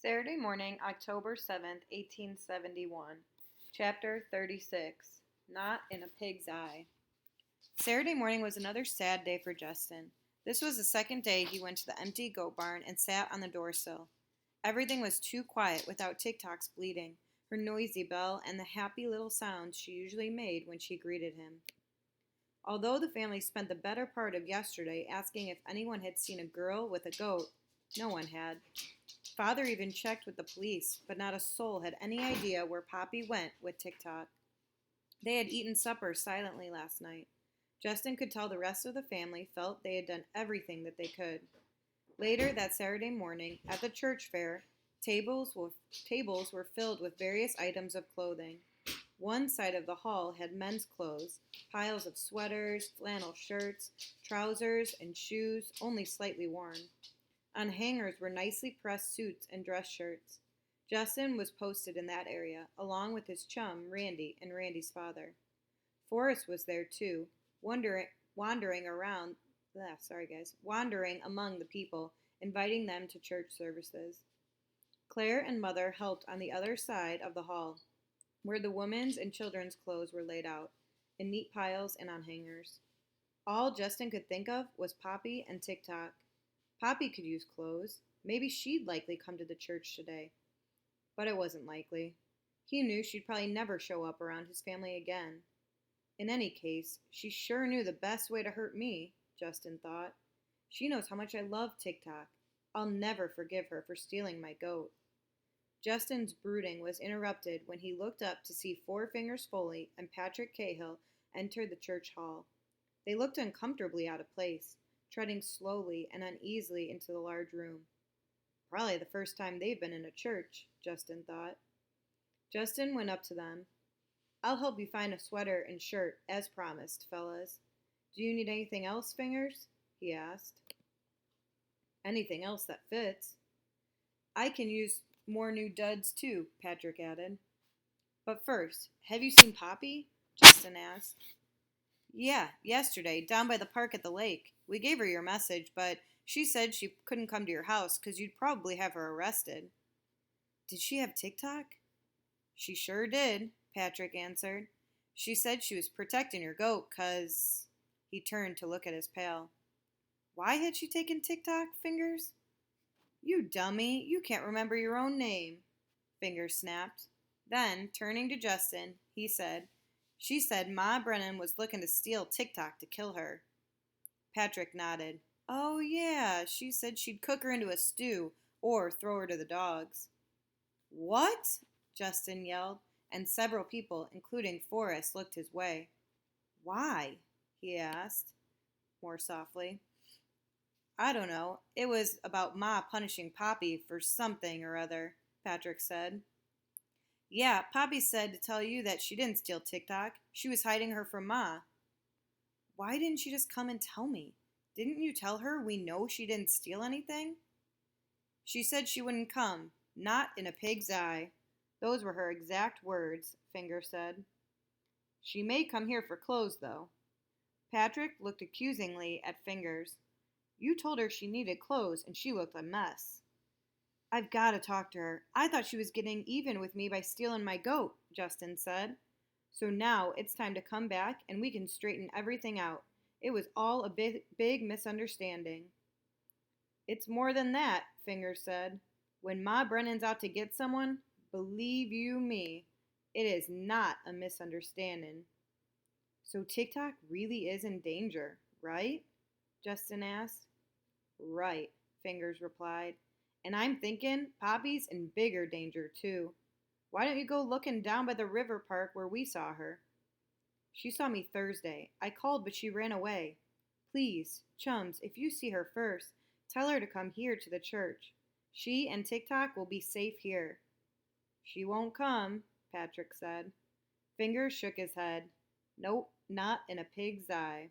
Saturday morning, October 7th, 1871. Chapter 36. Not in a Pig's Eye. Saturday morning was another sad day for Justin. This was the second day he went to the empty goat barn and sat on the doorsill. Everything was too quiet without Tick-Tock's bleating, her noisy bell, and the happy little sounds she usually made when she greeted him. Although the family spent the better part of yesterday asking if anyone had seen a girl with a goat, no one had. Father even checked with the police, but not a soul had any idea where Poppy went with Tick-Tock. They had eaten supper silently last night. Justin could tell the rest of the family felt they had done everything that they could. Later that Saturday morning, at the church fair, tables were filled with various items of clothing. One side of the hall had men's clothes, piles of sweaters, flannel shirts, trousers, and shoes, only slightly worn. On hangers were nicely pressed suits and dress shirts. Justin was posted in that area, along with his chum, Randy, and Randy's father. Forrest was there, too, wandering among the people, inviting them to church services. Claire and Mother helped on the other side of the hall, where the women's and children's clothes were laid out, in neat piles and on hangers. All Justin could think of was Poppy and Tick-Tock. Poppy could use clothes. Maybe she'd likely come to the church today. But it wasn't likely. He knew she'd probably never show up around his family again. In any case, she sure knew the best way to hurt me, Justin thought. She knows how much I love Tick-Tock. I'll never forgive her for stealing my goat. Justin's brooding was interrupted when he looked up to see Four Fingers Foley and Patrick Cahill enter the church hall. They looked uncomfortably out of place, treading slowly and uneasily into the large room. Probably the first time they've been in a church, Justin thought. Justin went up to them. I'll help you find a sweater and shirt, as promised, fellas. Do you need anything else, Fingers? He asked. Anything else that fits. I can use more new duds, too, Patrick added. But first, have you seen Poppy? Justin asked. Yeah, yesterday, down by the park at the lake. We gave her your message, but she said she couldn't come to your house because you'd probably have her arrested. Did she have Tick-Tock? She sure did, Patrick answered. She said she was protecting your goat because... He turned to look at his pail. Why had she taken Tick-Tock, Fingers? You dummy, you can't remember your own name, Fingers snapped. Then, turning to Justin, he said, She said Ma Brennan was looking to steal Tick-Tock to kill her. Patrick nodded. Oh, yeah, she said she'd cook her into a stew or throw her to the dogs. What? Justin yelled, and several people, including Forrest, looked his way. Why? He asked, more softly. I don't know. It was about Ma punishing Poppy for something or other, Patrick said. Yeah, Poppy said to tell you that she didn't steal Tick-Tock. She was hiding her from Ma. Why didn't she just come and tell me? Didn't you tell her we know she didn't steal anything? She said she wouldn't come. Not in a pig's eye. Those were her exact words, Finger said. She may come here for clothes, though. Patrick looked accusingly at Fingers. You told her she needed clothes, and she looked a mess. I've got to talk to her. I thought she was getting even with me by stealing my goat, Justin said. So now it's time to come back, and we can straighten everything out. It was all a big misunderstanding. It's more than that, Fingers said. When Ma Brennan's out to get someone, believe you me, it is not a misunderstanding. So Tick-Tock really is in danger, right? Justin asked. Right, Fingers replied. And I'm thinking Poppy's in bigger danger, too. Why don't you go looking down by the river park where we saw her? She saw me Thursday. I called, but she ran away. Please, chums, if you see her first, tell her to come here to the church. She and Tick-Tock will be safe here. She won't come, Patrick said. Fingers shook his head. Nope, not in a pig's eye.